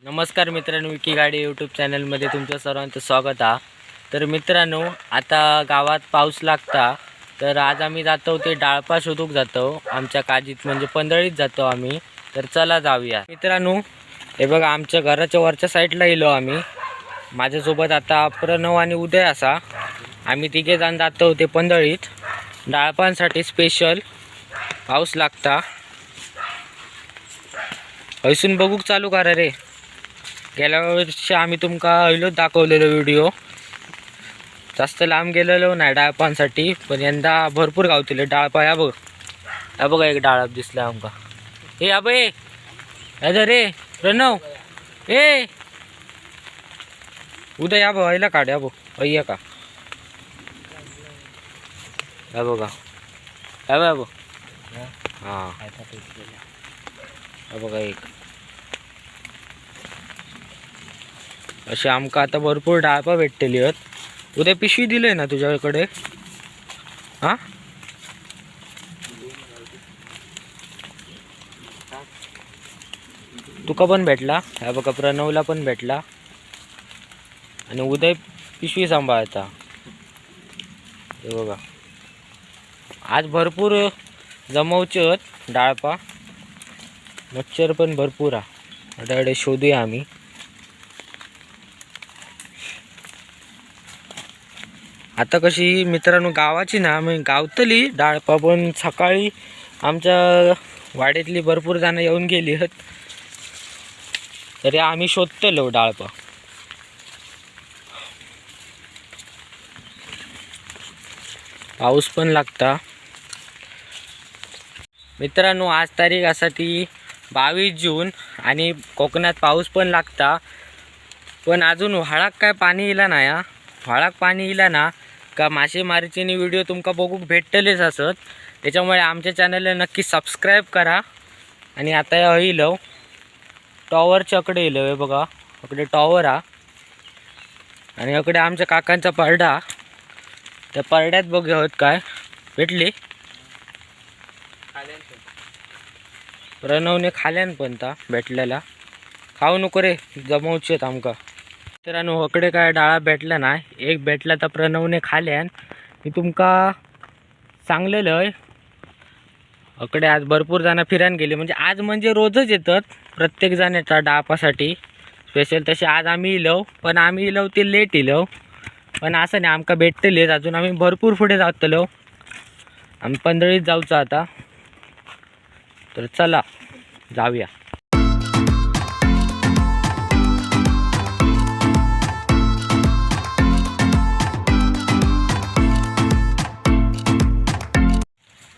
नमस्कार मित्रांनो, विकी गाडी यूट्यूब चॅनलमध्ये तुमचं सर्वांचं स्वागत आहे. तर मित्रांनो, आता गावात पाऊस लागता, तर आज आम्ही जातो ते डाळपा शोधूक जातो. आमच्या काजीत म्हणजे पंधळीत जातो आम्ही. तर चला जाऊया मित्रांनो. हे बघा, आमच्या घराच्या वरच्या साईडला येलो आम्ही. माझ्यासोबत आता प्रणव आणि उदय असा. आम्ही तिघे जण जातो ते पंधळीत डाळपांसाठी. स्पेशल पाऊस लागता. हैसून बघूक चालू करा रे. गेल्या वर्षी आम्ही तुमका हयलोच दाखवलेलो व्हिडिओ. जास्त लांब गेलेलो नाही डाळपांसाठी, पण यंदा भरपूर गावतले डाळपा. या बघ, या बघा एक डाळप दिसला आमका. हे या बे रे प्रणव, ए उद्या या बघ, आईला काढ. या बघ अय्या का, या बघा, या बघ, हां या बघा एक. असे आमका आता भरपूर डाळपा भेटतली आहेत. उद्या पिशवी दिली ना तुझ्याकडे? हां, तुका पण भेटला. ह्या बघा, प्रणवला पण भेटला. आणि उदय पिशवी सांभाळता. हे बघा, आज भरपूर जमवचे आहेत डाळपा. मच्छर पण भरपूर आहे. आता शोधूया आम्ही. आता कशी मित्रांनो, गावाची ना मी गावतली डाळपा, पण सकाळी आमच्या वाड्यातली भरपूर जण येऊन गेली आहेत. तरी आम्ही शोधतलो डाळपा. पाऊस पण लागता मित्रांनो. आज तारीख असा ती 22 जून आणि कोकणात पाऊस पण लागता. पण अजून व्हाळाक काय पाणी इला नाही. व्हाळाक पाणी इला ना का मासेमारीचे व्हिडिओ तुमका बघूक भेटतलेच असत. त्याच्यामुळे आमच्या चॅनलला नक्की सबस्क्राईब करा. आणि आता येलो टॉवरच्या कडे येलो. हे बघा, इकडे टॉवर हा. आणि इकडे आमच्या काकांचा परडा. त्या परड्यात बघूया काय भेटली. प्रणवने खाल्यान पण ता भेटलेला. खाऊ नको रे, जमवचे आमका. मित्रांनो, इकडे काय डाळा भेटला नाही. एक भेटला तर प्रणवने खाल्यान. मी तुमका सांगलेलं आहे. इकडे आज भरपूर जण फिरायला गेले. म्हणजे आज म्हणजे रोजच येतात प्रत्येक जण येतात डाळपासाठी स्पेशल. तसे आज आम्ही इलो, पण आम्ही इलो ते लेट इलो. पण असं नाही, आमका भेटतलेच. अजून आम्ही भरपूर पुढे जातलो. आम्ही पंधळीत जाऊचं आता. तर चला जाऊया.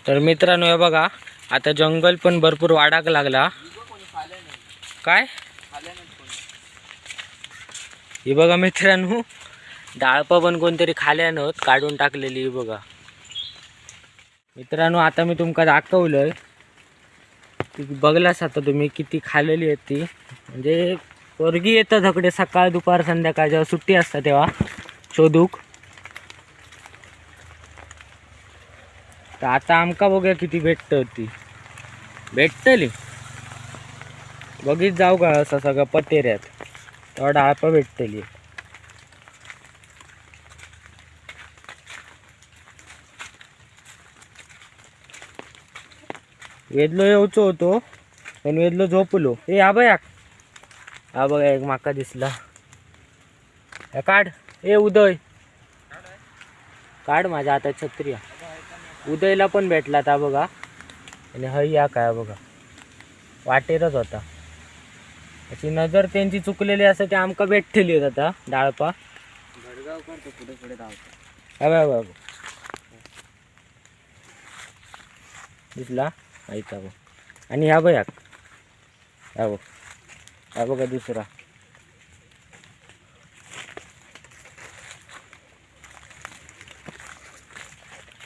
तर मित्रांनो, हे बघा, आता जंगल पण भरपूर वाढाक लागला. काय हे बघा मित्रांनो, डाळपा पण कोणतरी खाल्यानं काढून टाकलेली. ही बघा मित्रांनो, आता मी तुमका दाखवलंय. बघलास आता तुम्ही किती खाल्लेली आहेत ती. म्हणजे पोरगी येतात इकडे सकाळ दुपार संध्याकाळ जेव्हा सुट्टी असतात तेव्हा शोधूक. तर आता आमका बघूया किती भेटत ती. भेटतली बघीत जाऊ का असं सगळं पतेऱ्यात, तेव्हा डाळपा भेटतली. वेदलो येऊचो होतो, पण वेदलो झोपलो. ए हा बघ, हा बघा एक माका दिसला. काढ. ए उदय काढ, माझ्या हातात छत्री. उदयला पण भेटला था बघा. आणि हय या काय बघा, वाटेरच होता. अशी नजर त्यांची चुकलेली असं ते आमका भेटलेली होत आता डाळपा. बघ दिसला आईचा बघ. आणि ह्या बघ, ह्या बघ, हा बघा दुसरा.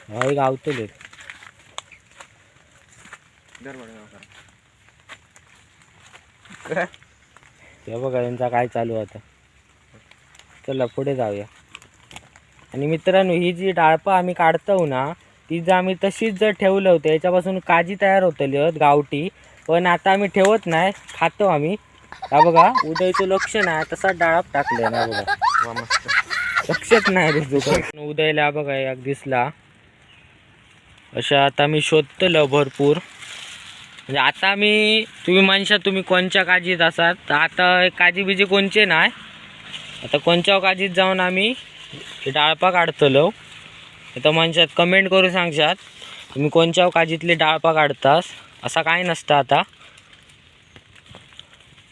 हा एक आवतले. ते बघा यांचा काय चालू आता. चला पुढे जाऊया. आणि मित्रांनो, ही जी डाळपा आम्ही काढतो ना, ती जर आम्ही तशीच जर ठेवलं होतं याच्यापासून काजी तयार होतली गावठी. पण आता आम्ही ठेवत नाही, खातो आम्ही. हा बघा उदयचं लक्ष नाही तसा डाळाप टाकले ना बघा. वा मस्त. लक्षच नाही रे तुझं. उदयला बघा एक दिसला अशा आता मी शोधतलो भरपूर. म्हणजे आता मी तुम्ही म्हणशा तुम्ही कोणच्या काजीत असाल तर आता काजी बिजी कोणचे नाही. आता कोणच्या काजीत जाऊन आम्ही डाळपा काढतलो. आता म्हणशात कमेंट करून सांगशात तुम्ही कोणच्या काजीतले डाळपा काढतास. असा काय नसतं आता.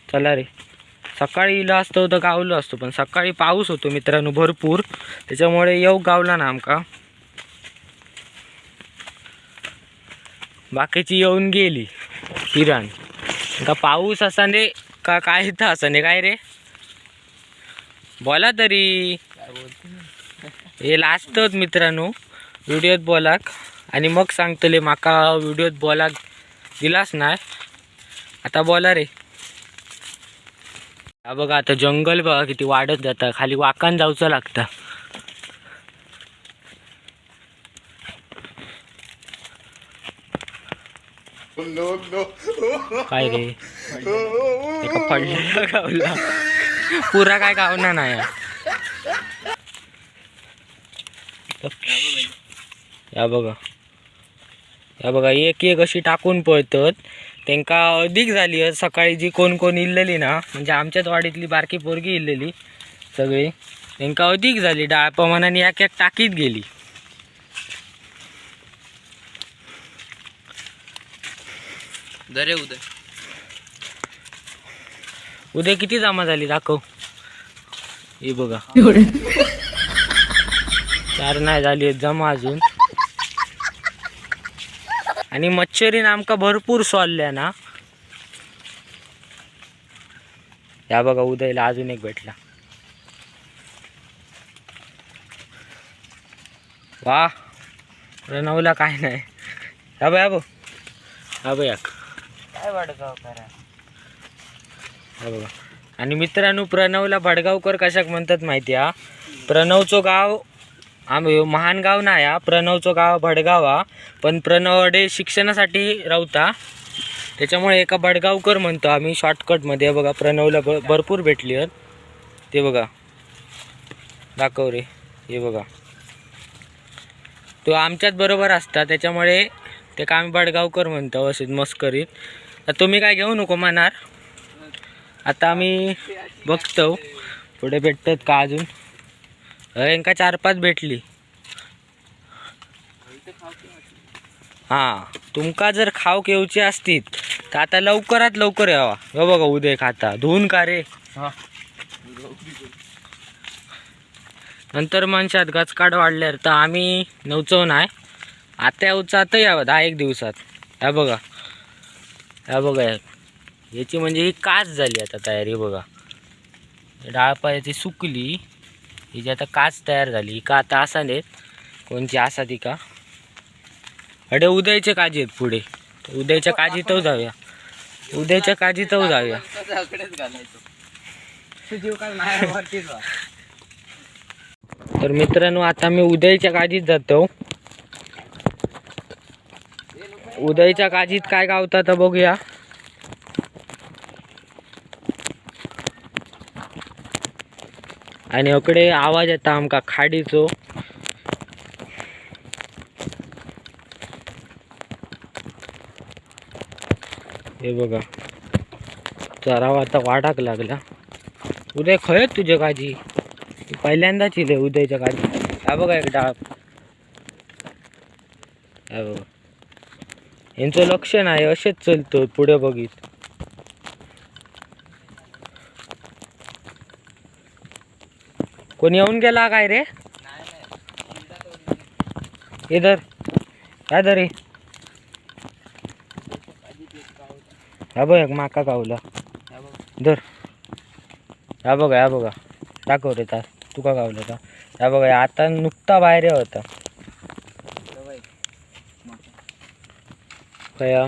चला रे. सकाळी इला असतो तर गावलो असतो पण सकाळी पाऊस होतो मित्रांनो भरपूर. त्याच्यामुळे येऊ गावला ना आमका. बाकीची येऊन गेली हिरान. का पाऊस असाने का काय तर असाने काय रे बोला तरी. हे लास्टच मित्रांनो व्हिडिओत बोलाक आणि मग सांगतले माका व्हिडिओत बोलाक दिलाच नाही. आता बोला रे. हा बघा आता जंगल बघा किती वाढत जाता. खाली वाकान जाऊचं लागतं. काय रे एका पडलेला गावला पुरा काय गावना नाही. या बघा या बघा एक एक अशी टाकून पळतात. त्यांका अधिक झाली सकाळी जी कोण कोण इल्लेली ना म्हणजे आमच्याच वाडीतली बारकी पोरगी इल्लेली सगळी त्यांका अधिक झाली. डाळपा मनाने एक एक टाकीत गेली. दरे उदय उद्या किती जमा झाली दाखव. हे बघा 4 नाही झाली जमा अजून. आणि मच्छरीन आमका भरपूर सोलल्या ना. या बघा उदयला अजून एक भेटला. वा प्रणवला काय नाही. हा बघ हा बघ काय वडगाव करा. हा बघा. आणि मित्रांनो प्रणवला भडगावकर कशाक म्हणतात माहिती हा. प्रणवचं गाव आम्ही महान गाव नाही हा. प्रणवचं गाव भडगाव हा. पण प्रणवडे शिक्षणासाठी राहता त्याच्यामुळे एका भडगावकर म्हणतो आम्ही शॉर्टकटमध्ये. बघा प्रणवला भरपूर भेटली आहेत. ते बघा दाखव रे. हे बघा तो आमच्याच बरोबर असता त्याच्यामुळे ते का आम्ही भडगावकर म्हणतो असेच मस्करीत. तर तुम्ही काय घेऊ नको म्हणणार. आता आम्ही बघतो पुढे भेटतात का अजून. यांका 4-5 भेटली. हां तुमका जर खाऊ घेऊची असतील तर आता लवकरात लवकर यावा. हो बघा उदय खाता धुवून का रे. नंतर मनशात गचकाड वाढल्यावर तर आम्ही नवचव नाही. आता यावचा आता यावं 10-1 दिवसात. ह्या बघा ह्या बघा याची म्हणजे ही काच झाली आता तयारी. बघा डाळपा याची सुकली हिची आता काच तयार झाली. ही का आता असा नेत कोणची असा ती का. अडे उदयचे काजी आहेत पुढे. उदयच्या काजीतच जाऊया. उदयच्या काजीतच जाऊया. तर मित्रांनो आता मी उदयच्या काजीत जातो. उदयच्या काजीत काय गावता तर बघूया. आणि इकडे आवाज येता आमका खाडीचो. हे बघा चरावा आता वाटाक लागला. उदय खय तुझे काजी पहिल्यांदाच इले उदयच्या काजी. हा बघा एक डाळ. हा बघा यांचं लक्ष नाही असेच चलतो पुढे बघित. कोणी येऊन गेला काय रे. इधर काय दरे. हा बघ एक माका गावला धर. हा बघा हा बघा दाखव रे तास तुका गावला का. हा बघा आता नुकता बाहेर होता. कया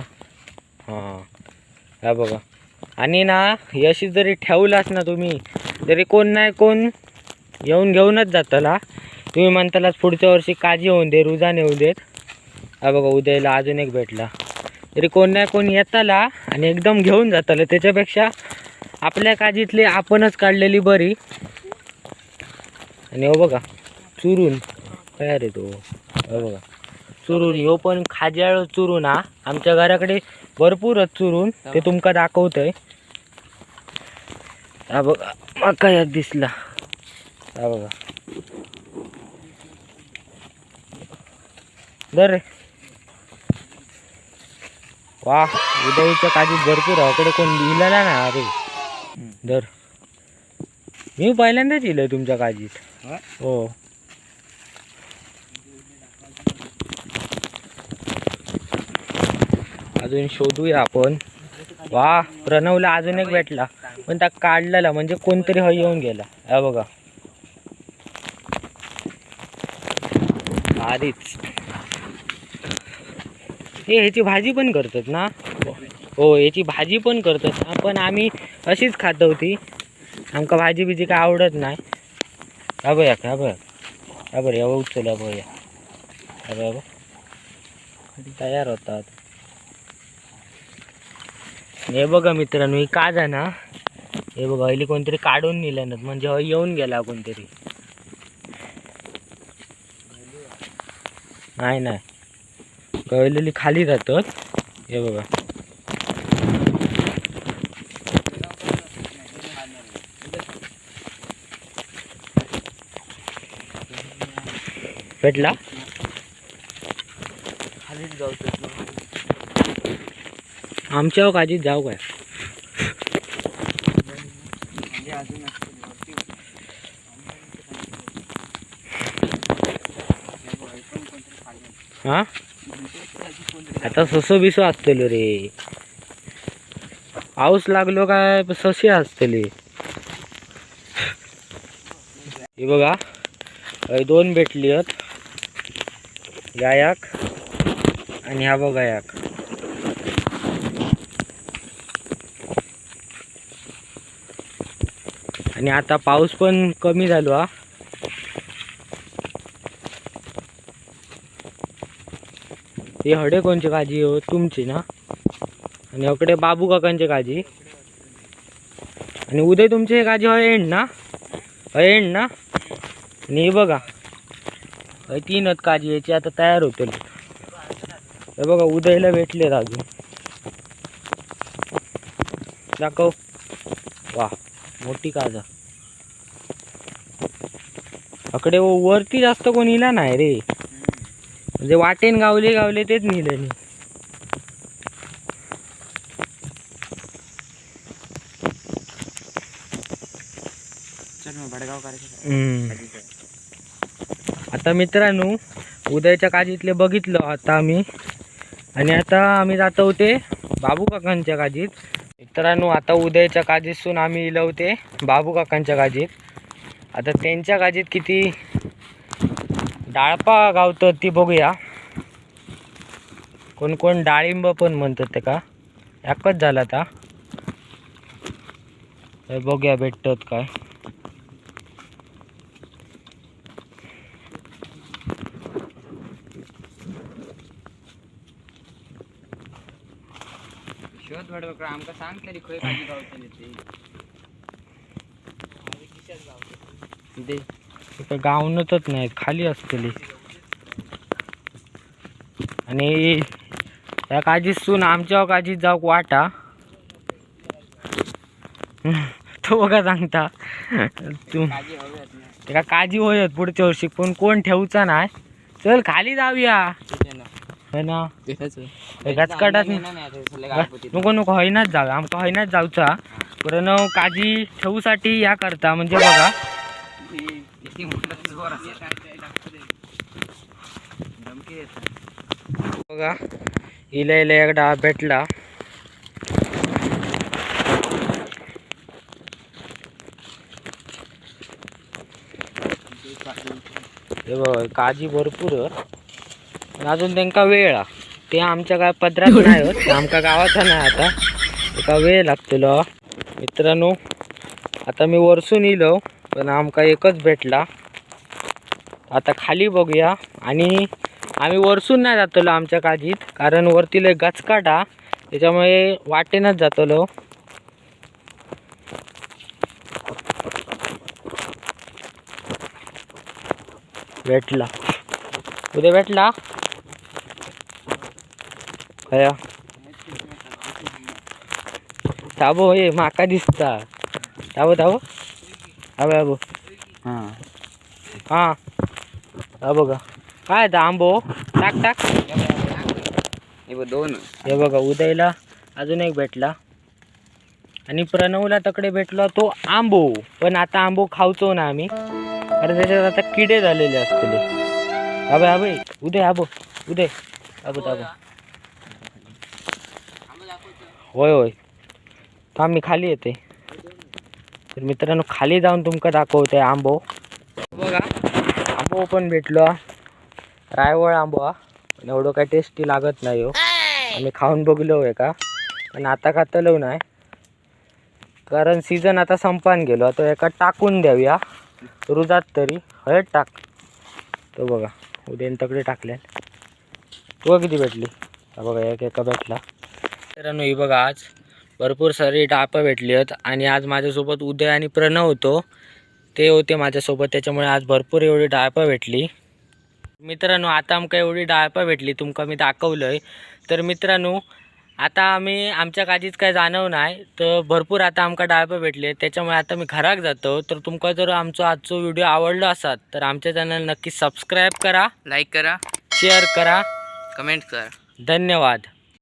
हां हा बघा. आणि ना यशी जरी ठेवलास ना तुम्ही तरी कोण नाही कोण येऊन घेऊनच जाताला. तुम्ही म्हणतालाच पुढच्या वर्षी काजी होऊन दे रुजान येऊ देत. हा बघा उदयला अजून एक भेटला. तरी कोण नाही कोण येताला आणि एकदम घेऊन जाताला. त्याच्यापेक्षा आपल्या काजीतली आपणच काढलेली बरी. आणि हो बघा चुरून काय रे तो, हो बघा चुरून, ह्यो पण खाज्याळ चुरून हा. आमच्या घराकडे भरपूरच चुरून, ते तुमका दाखवतंय. हा बघा मका एक दिसला, हा बघा दर रे. वा उदयच्या काजीत भरपूर आहे, कोण लिहिलेला ना अरे दर. मी पहिल्यांदाच लिहिलंय तुमच्या काजीत. हो अजून शोधूया आपण. वा प्रणवला अजून एक भेटला, पण त्या काढलेला म्हणजे कोणतरी हा येऊन गेला. हा बघा आधीच हे ह्याची भाजी पण करतात ना. हो याची भाजी पण करतात ना, पण आम्ही अशीच खात होती. आमका भाजी बिजी काय आवडत नाही. हा बघ हा बघ हा बरं यावं उचल बघूया. हा बघ तयार होतात. हे बघा मित्रांनो, ही काज आहे ना, हे बघा हल्ली कोणतरी काढून नेलं ना, म्हणजे हा येऊन गेला कोणतरी. नाही नाही गळलेली खाली जातात. हे बघा भेटला. खालीच जाऊ आमच्या काजीत जाऊ काय. म्हणजे अजून हा आता ससो बिसो असतलो रे, पाऊस लागलो काय सशी असतली. हे बघा दोन भेटली आहेत, गायक आणि हा बघा गायक. आणि आता पाऊस पण कमी झालो हा. हे हडे कोणची काजी हो तुमची ना, आणि अकडे बाबू काकांची काजी. आणि उदय तुमची हे काजी एंड ना, एंड ना. आणि हे बघा तीनच काजी याची आता तयार होतील. हे बघा उदयला भेटलेत अजून, दाखव. वा मोठी काजा. अकडे वरती जास्त कोण इला नाही रे, म्हणजे वाटेन गावले गावले तेच नेले नाही. आता मित्रांनो उदयच्या काजीतले बघितलं आता आम्ही, आणि आता आम्ही जातो होते बाबू काकांच्या काजीत. मित्रांनो आता उदयच्या काजीतून आम्ही इलवते बाबू काकांच्या काजीत. आता त्यांच्या काजीत किती डाळपा गावतात ती बघूया. कोण कोण डाळिंब पण म्हणतात ते का, एकच झाला आता. बघूया भेटतात काय. शोध बडबड आमका सांग तरी खय काजी गावतली ते गावनतच नाहीत, खाली असतली. आणि त्या काजीसून आमच्या काजीत जाऊ वाटा. तो बघा सांगता तू ते का काजी होयत पुढच्या वर्षी, पण कोण ठेवचा नाही. चल खाली जाऊया है ना. गचकाटात नको नको हैनाच जाऊया, आमका हैनाच जाऊचा. प्रणव काजी ठेवूसाठी या करता, म्हणजे बघा बघा इला इला एकदा भेटला. हे बघ काजी भरपूर अजून त्यांका वेळ ते आमच्या काय पदरात नाही होत, आमका गावाचा नाही. आता एका वेळ लागतलो. मित्रांनो आता मी वरसून इलो, पण आमका एकच भेटला. आता खाली बघूया. आणि आम्ही वरसून नाही जातलो आमच्या काजीत, कारण वरती लय गचकाटा, त्याच्यामुळे वाटेनच जातलो. भेटला. उद्या भेटला खया ताबो हे माका दिसता. ताबो ताबो अबे अबो हां हा हा बघा काय आता आंबो टाक टाक. हे बघ 2 हे बघा उदयला अजून एक भेटला आणि प्रणवला तकडे भेटला तो आंबो. पण आता आंबो खाऊचो ना आम्ही कारण त्याच्यात आता किडे झालेले असतले. अबे अबे उदय आबो उदय अबो ताबो होय होय थांब मी खाली येते. तर मित्रांनो खाली जाऊन तुमका दाखवते आंबो. बघा आंबो पण भेटलो. रायवळ आंबो हा पण एवढं काय टेस्टी लागत नाही हो. आम्ही खाऊन बघलो आहे का पण आता खातलो नाही कारण सीझन आता संपान गेलो. आता एका टाकून द्याव्या रुजात तरी हळद टाक. तो बघा उद्यान तकडे टाकल्या. तो किती भेटली हा बघा एक एका भेटला. मित्रांनो ही बघा आज भरपूर सारी डापं भेटली आहेत आणि आज माझ्यासोबत उदय आणि प्रणव होतो ते होते माझ्यासोबत त्याच्यामुळे आज भरपूर एवढी डाळपं भेटली. मित्रांनो आता आमका एवढी डाळपं भेटली तुमका मी दाखवलंय. तर मित्रांनो आता आम्ही आमच्या काजीच काय जाणव नाही तर भरपूर आता आमका डाळपं भेटले त्याच्यामुळे आता मी घराक जातो. तर तुमका जर आमचा आजचा व्हिडिओ आवडला असाल तर आमच्या चॅनल नक्की सबस्क्राईब करा, लाईक करा, शेअर करा, कमेंट करा. धन्यवाद.